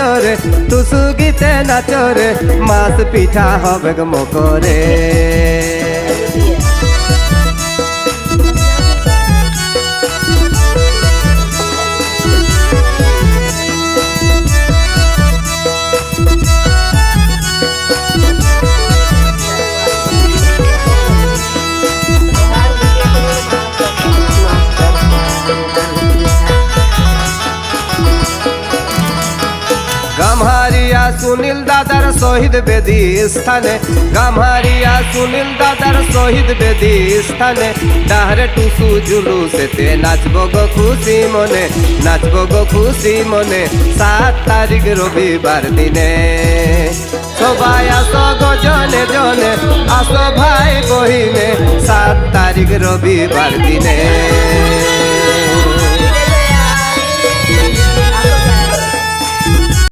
নাচরে টুসু গীতে নাচরে মাছ পিঠা হবে মকরে গামহারিয়া সুনীল দাদার শহীদ বেদি স্থানে গামহারিয়া সুনীল দাদার শহীদ বেদি স্থানে ডাহরে টুসু জুলুসেতে নাচবো গো খুশি মনে নাচবো গো খুশি মনে 7 তারিখ রবিবার দিনে সবাই আসো গো জনে জনে আসো ভাই বহিনে 7 তারিখ রবিবার দিনে